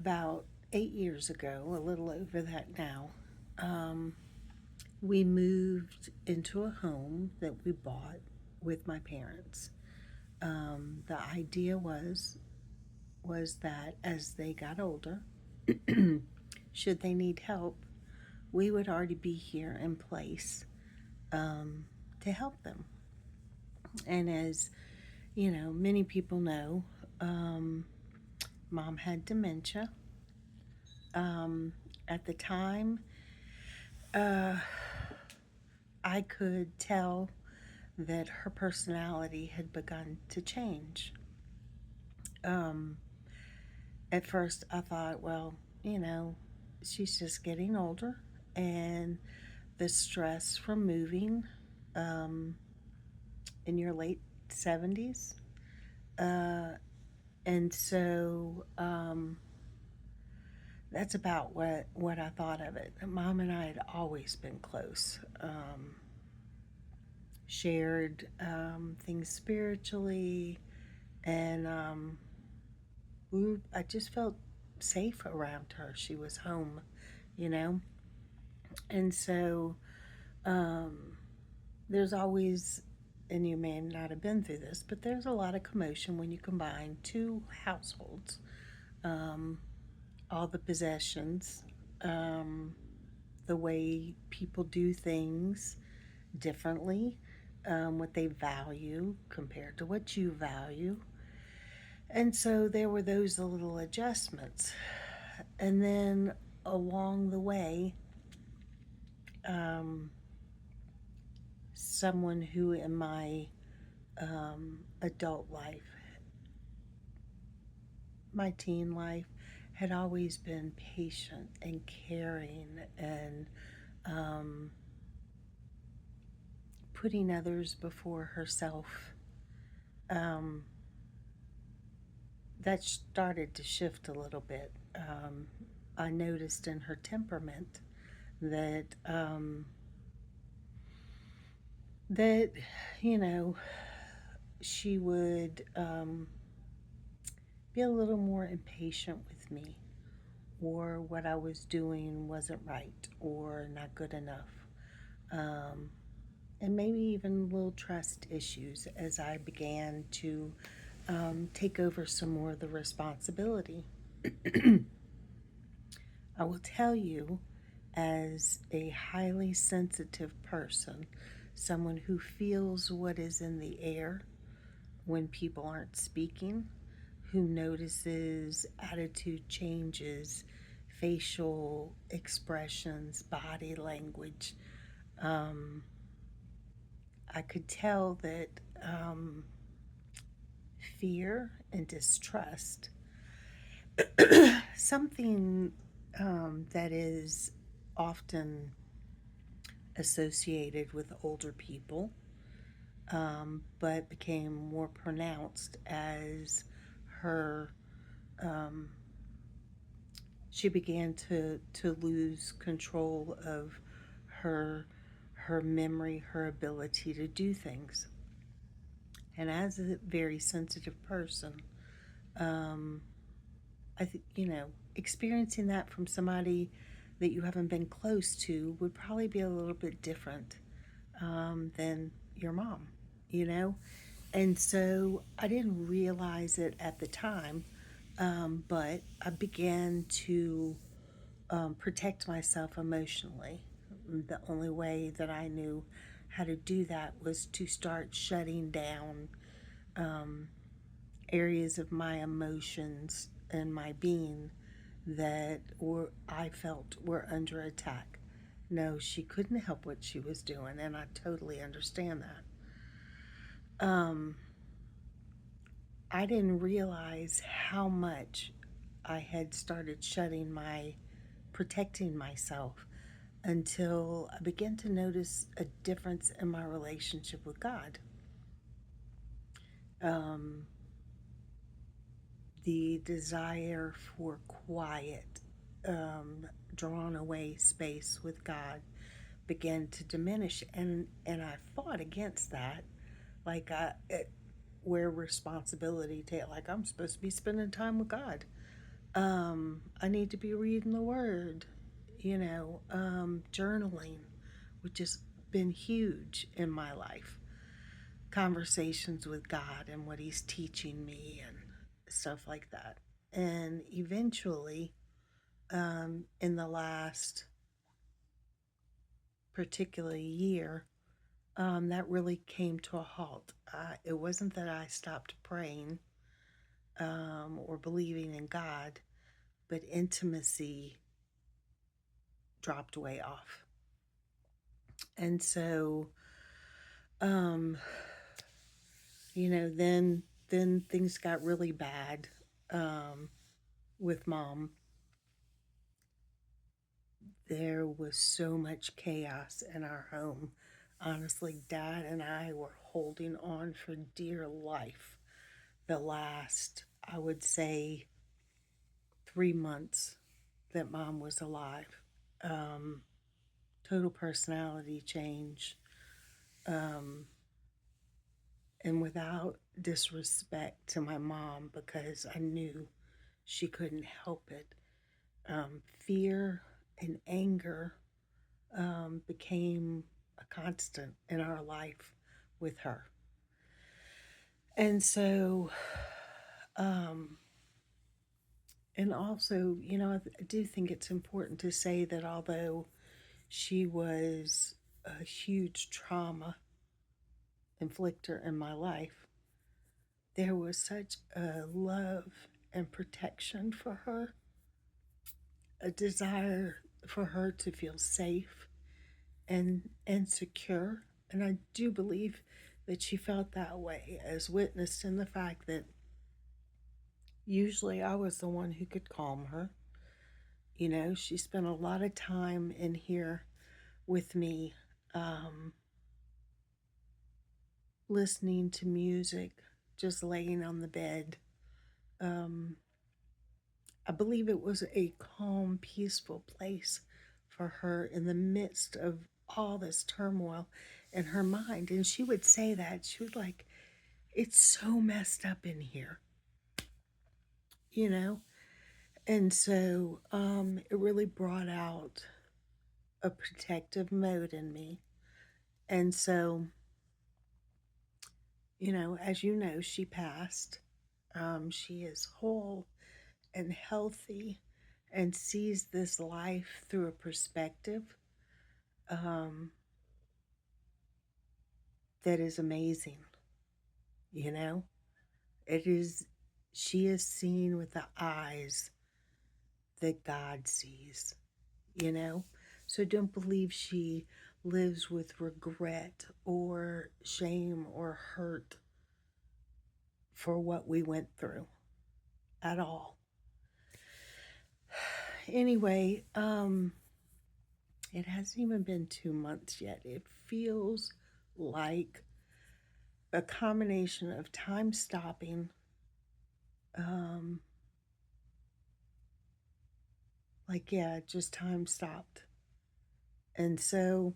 about 8 years ago, a little over that now, um, we moved into a home that we bought with my parents. The idea was that as they got older, should they need help, we would already be here in place um, to help them. And as you know, many people know, um, mom had dementia. Um, at the time, uh, I could tell that her personality had begun to change. Um, at first, I thought, well, you know, she's just getting older, and the stress from moving um, in your late 70s. Uh, and so that's about what I thought of it. Mom and I had always been close, shared things spiritually, and I just felt safe around her. She was home, you know? And so um, there's always, and you may not have been through this, but there's a lot of commotion when you combine two households. Um, all the possessions, um, the way people do things differently, what they value compared to what you value. And so there were those little adjustments. And then along the way, um, someone who in my adult life, my teen life, had always been patient and caring and um, putting others before herself. Um, that started to shift a little bit. I noticed in her temperament that that you know she would be a little more impatient with me, or what I was doing wasn't right or not good enough. Um, and maybe even little trust issues as I began to take over some more of the responsibility. I will tell you, as a highly sensitive person, someone who feels what is in the air when people aren't speaking, who notices attitude changes, facial expressions, body language, um, I could tell that um, fear and distrust, something that is often associated with older people, but became more pronounced as her um, she began to lose control of her her memory, her ability to do things. And as a very sensitive person, um, I think, experiencing that from somebody that you haven't been close to would probably be a little bit different than your mom, you know? And so I didn't realize it at the time, but I began to protect myself emotionally. The only way that I knew how to do that was to start shutting down um, areas of my emotions and my being that were I felt were under attack. No, she couldn't help what she was doing, and I totally understand that. I didn't realize how much I had started protecting myself until I began to notice a difference in my relationship with God. Um, the desire for quiet, drawn away space with God began to diminish, and I fought against that, like where responsibility like I'm supposed to be spending time with God. I need to be reading the word, journaling, which has been huge in my life. Conversations with God and what He's teaching me and stuff like that. And eventually, in the last particular year, that really came to a halt. It wasn't that I stopped praying or believing in God, but intimacy dropped way off. And so, um, then things got really bad with mom. There was so much chaos in our home. Honestly, Dad and I were holding on for dear life the last, I would say, 3 months that mom was alive. Um, Total personality change. Um, and without disrespect to my mom, because I knew she couldn't help it, fear and anger became a constant in our life with her. And so, um, and also, I do think it's important to say that although she was a huge trauma inflictor in my life, there was such a love and protection for her, a desire for her to feel safe and secure. And I do believe that she felt that way, as witnessed in the fact that usually I was the one who could calm her. She spent a lot of time in here with me, um, listening to music, just laying on the bed. Um, I believe it was a calm, peaceful place for her in the midst of all this turmoil in her mind. And she would say that. She was like, it's so messed up in here, you know? And so it really brought out a protective mode in me. And so, as you know, she passed. She is whole and healthy and sees this life through a perspective um, that is amazing. You know, it is, she is seen with the eyes that God sees, you know? So don't believe she lives with regret or shame or hurt for what we went through at all. Anyway, it hasn't even been 2 months yet. It feels like a combination of time stopping, um, like, yeah, just time stopped. And so,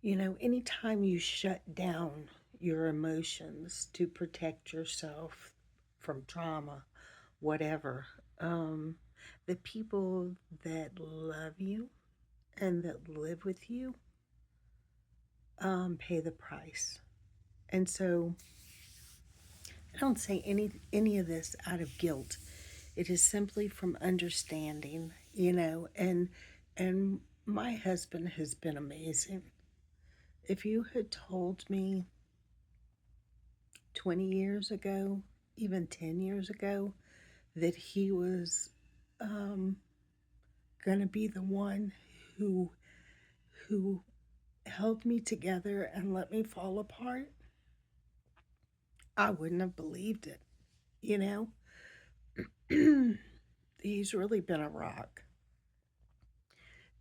anytime you shut down your emotions to protect yourself from trauma, whatever, um, the people that love you and that live with you pay the price. And so I don't say any of this out of guilt. It is simply from understanding, and my husband has been amazing. If you had told me 20 years ago, even 10 years ago, that he was um, going to be the one who who held me together and let me fall apart, I wouldn't have believed it, you know? He's really been a rock.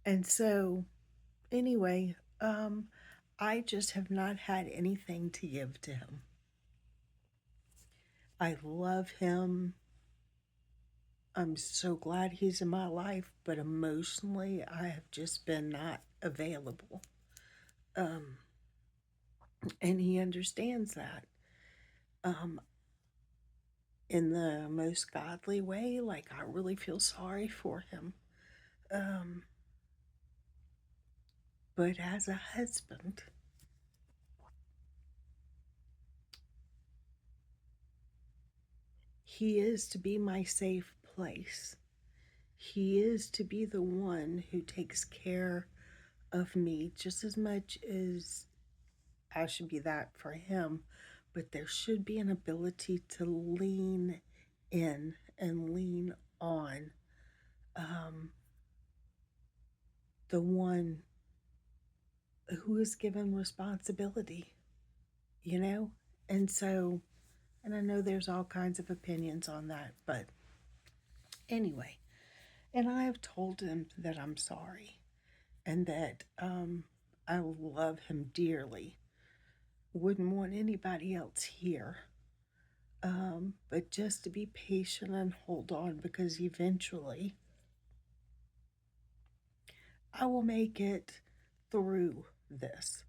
And so, anyway, I just have not had anything to give to him. I love him. I'm so glad he's in my life, but emotionally, I have just been not available. Um, and he understands that. Um, in the most godly way. Like, I really feel sorry for him. Um, but as a husband, he is to be my safe place. He is to be the one who takes care of me just as much as I should be that for him. But there should be an ability to lean in and lean on um, the one who is given responsibility, you know? And so, and I know there's all kinds of opinions on that, but anyway, and I have told him that I'm sorry and that I love him dearly. Wouldn't want anybody else here. But just to be patient and hold on because eventually I will make it through this.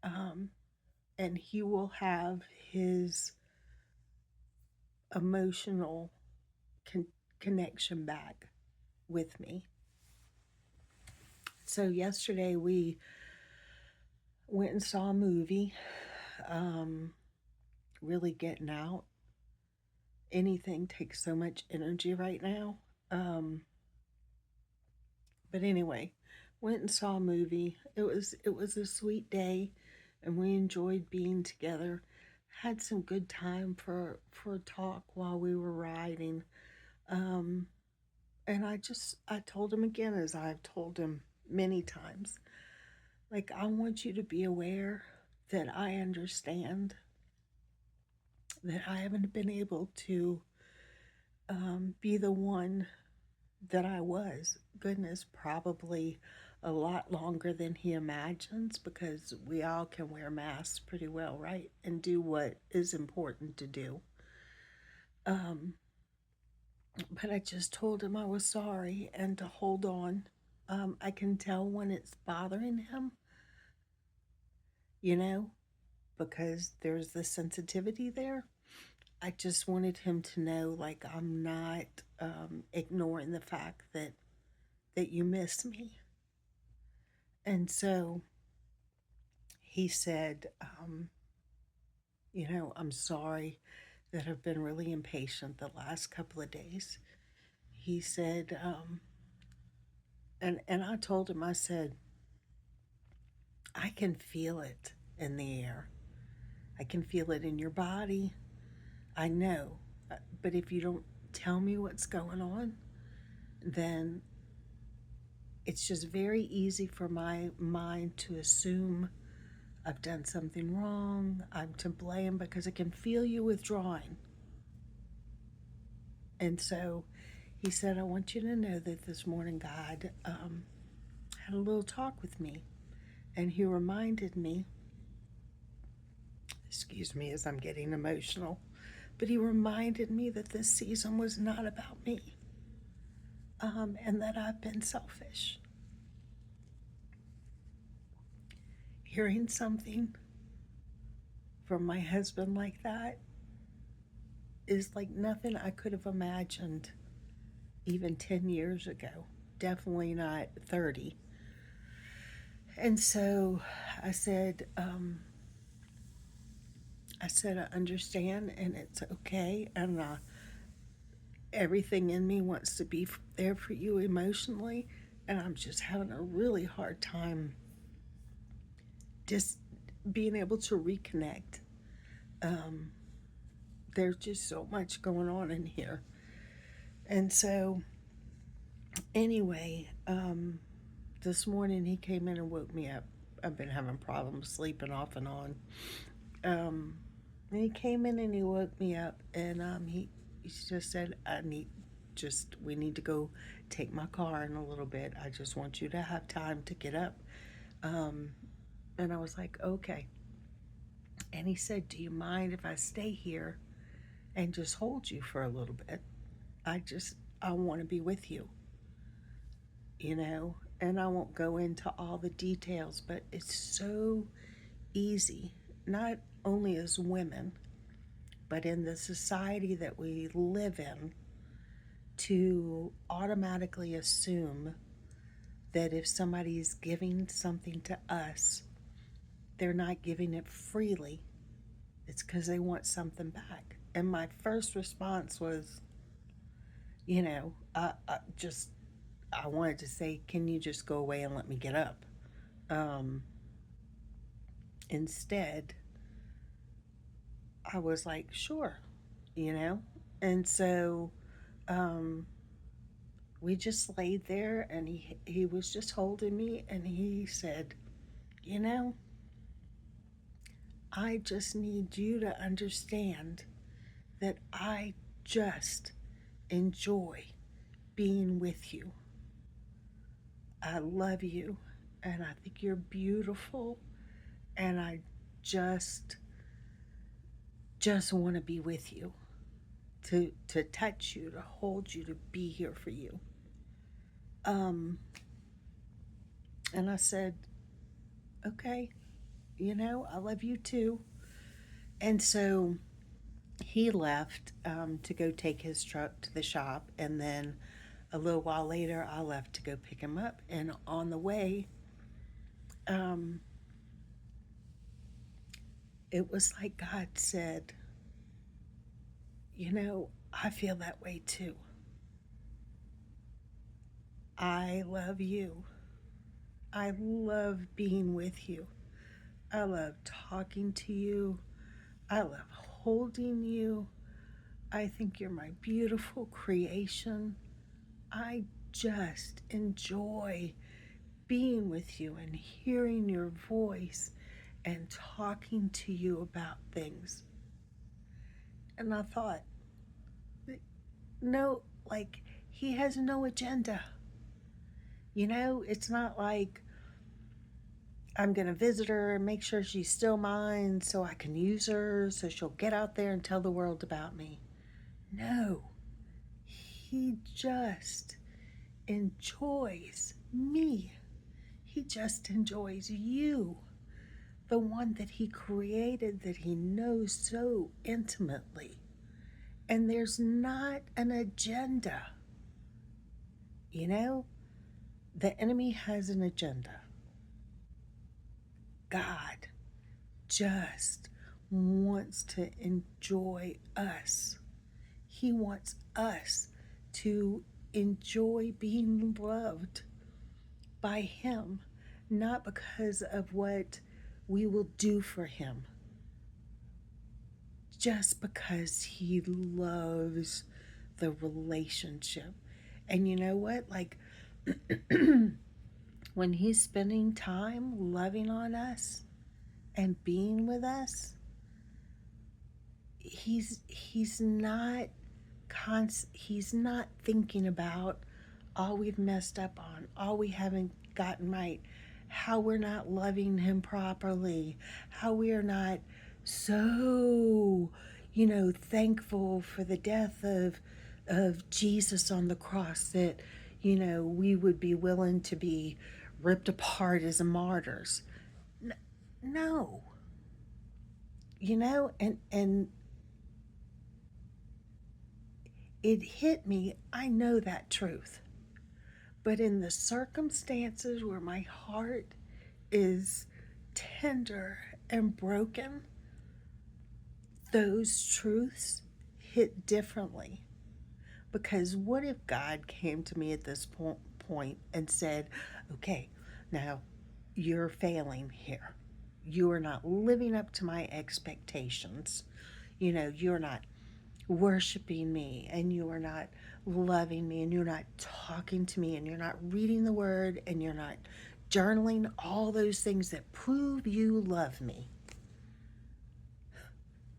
Um, and he will have his emotional con- connection back with me. So, yesterday we went and saw a movie, um, really getting out. Anything takes so much energy right now. Um, but anyway, went and saw a movie. It was a sweet day, and we enjoyed being together. Had some good time for a talk while we were riding. Um, and I told him again, as I've told him many times, like, I want you to be aware that I understand that I haven't been able to be the one that I was. Goodness, probably a lot longer than he imagines, because we all can wear masks pretty well, right? And do what is important to do. Um, but I just told him I was sorry and to hold on. I can tell when it's bothering him, you know, because there's the sensitivity there. I just wanted him to know, like, I'm not ignoring the fact that you miss me. And so he said, I'm sorry that I've been really impatient the last couple of days. He said, and I told him, I said, I can feel it in the air. I can feel it in your body. I know. But if you don't tell me what's going on, then it's just very easy for my mind to assume I've done something wrong. I'm to blame because I can feel you withdrawing. And so he said, I want you to know that this morning God had a little talk with me. And he reminded me, excuse me as I'm getting emotional, but he reminded me that this season was not about me, and that I've been selfish. Hearing something from my husband like that is like nothing I could have imagined even 10 years ago. Definitely not 30. And so I said, I understand and it's okay. And everything in me wants to be there for you emotionally. And I'm just having a really hard time just being able to reconnect. Um, there's just so much going on in here. And so, anyway, this morning he came in and woke me up. I've been having problems sleeping off and on. Um, and he came in and he woke me up, and he just said, we need to go take my car in a little bit. I just want you to have time to get up. Um, and I was like, okay. And he said, do you mind if I stay here and just hold you for a little bit? I want to be with you, you know? And I won't go into all the details, but it's so easy, not only as women, but in the society that we live in, to automatically assume that if somebody's giving something to us, they're not giving it freely. It's because they want something back. And my first response was, I wanted to say, can you just go away and let me get up? Um, Instead, I was like, sure, you know? And so um, we just laid there and he was just holding me and he said, you know, I just need you to understand that I just enjoy being with you. I love you and I think you're beautiful and I just just want to be with you, to touch you, to hold you, to be here for you. Um and I said, "Okay, I love you too." And so he left to go take his truck to the shop, and then a little while later I left to go pick him up, and on the way um it was like God said, I feel that way too. I love you. I love being with you. I love talking to you. I love holding you. I think you're my beautiful creation. I just enjoy being with you and hearing your voice and talking to you about things. And I thought, no, like, he has no agenda. It's not like I'm going to visit her and make sure she's still mine so I can use her so she'll get out there and tell the world about me. No, he just enjoys me. He just enjoys you, the one that he created, that he knows so intimately. And there's not an agenda. You know, the enemy has an agenda. God just wants to enjoy us. He wants us to enjoy being loved by Him, not because of what we will do for Him, just because He loves the relationship. And you know what? Like, when He's spending time loving on us and being with us, he's not he's not thinking about all we've messed up on, all we haven't gotten right, how we're not loving him properly, how we are not so, thankful for the death of Jesus on the cross, that we would be willing to be ripped apart as martyrs. No, and it hit me. I know that truth. But in the circumstances where my heart is tender and broken, those truths hit differently. Because what if God came to me at this point and said, okay, now you're failing here. You are not living up to my expectations. You're not worshiping me, and you are not loving me, and you're not talking to me, and you're not reading the word, and you're not journaling, all those things that prove you love me.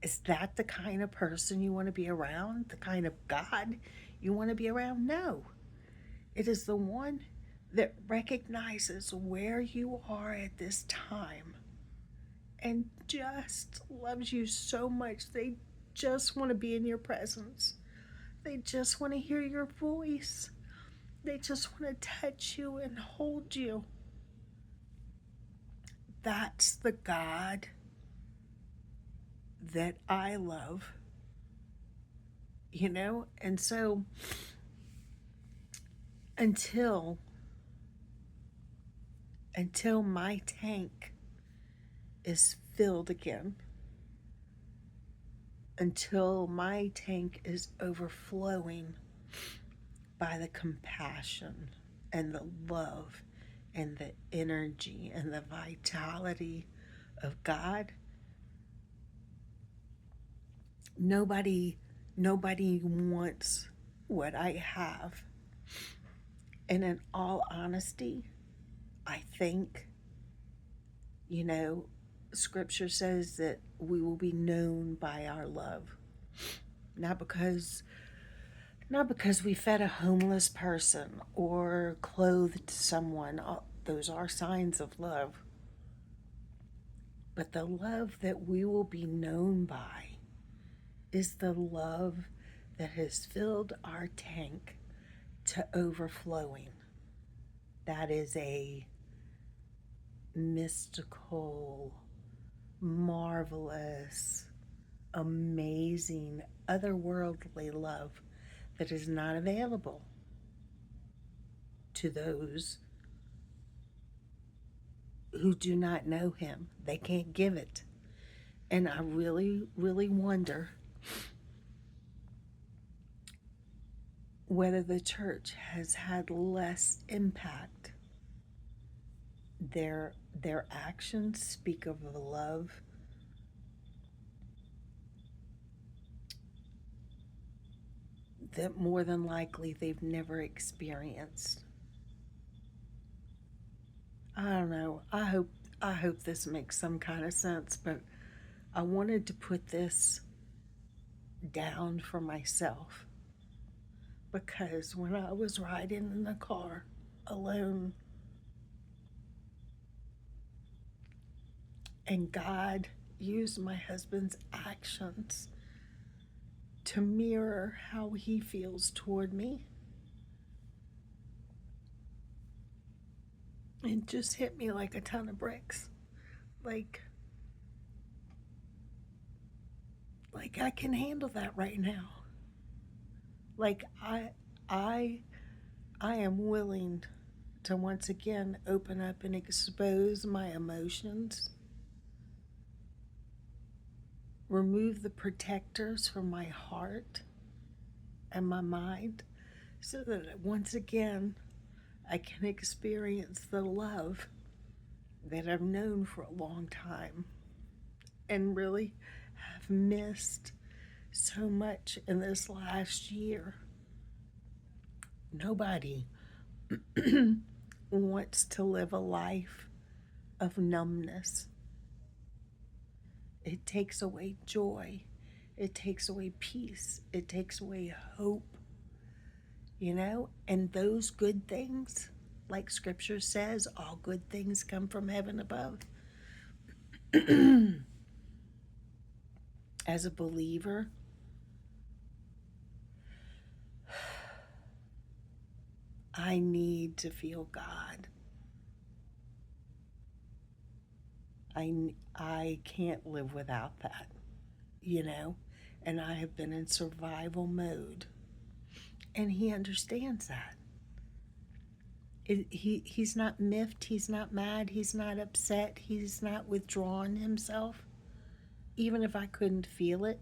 Is that the kind of person you want to be around? The kind of God you want to be around? No. It is the one that recognizes where you are at this time and just loves you so much. They just want to be in your presence. They just want to hear your voice. They just want to touch you and hold you. That's the God that I love. you know? And so until my tank is filled again, until my tank is overflowing by the compassion and the love and the energy and the vitality of God, nobody wants what I have. And in all honesty, I think, you know, scripture says that we will be known by our love. Not because we fed a homeless person or clothed someone. Those are signs of love. But the love that we will be known by is the love that has filled our tank to overflowing. That is a mystical, marvelous, amazing, otherworldly love that is not available to those who do not know Him. They can't give it. And I really, really wonder whether the church has had less impact. Their actions speak of a love that more than likely they've never experienced. I don't know. I hope this makes some kind of sense, but I wanted to put this down for myself because when I was riding in the car alone and God used my husband's actions to mirror how he feels toward me, it just hit me like a ton of bricks. Like I can handle that right now. Like I I am willing to once again open up and expose my emotions, remove the protectors from my heart and my mind so that once again I can experience the love that I've known for a long time and really have missed so much in this last year. Nobody wants to live a life of numbness. It takes away joy. It takes away peace. It takes away hope. You know? And those good things, like scripture says, all good things come from heaven above. As a believer, I need to feel God. I can't live without that, you know? And I have been in survival mode. And He understands that. He's not miffed, he's not mad, he's not upset, he's not withdrawn himself. Even if I couldn't feel it,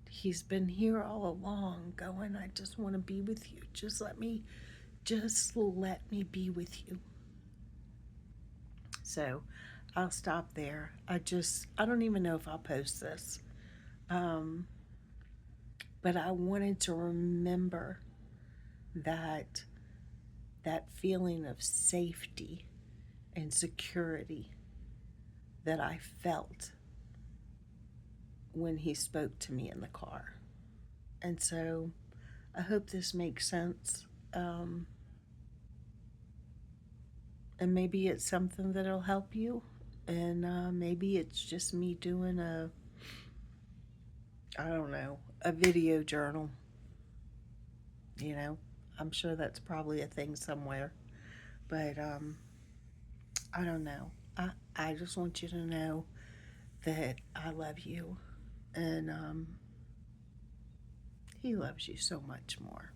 He's been here all along going, I just want to be with you. Just let me be with you. So I'll stop there. I don't even know if I'll post this. Um, but I wanted to remember that feeling of safety and security that I felt when He spoke to me in the car. And so I hope this makes sense. And maybe it's something that'll help you. And maybe it's just me doing I don't know, a video journal. You know, I'm sure that's probably a thing somewhere. But I don't know. I just want you to know that I love you. And He loves you so much more.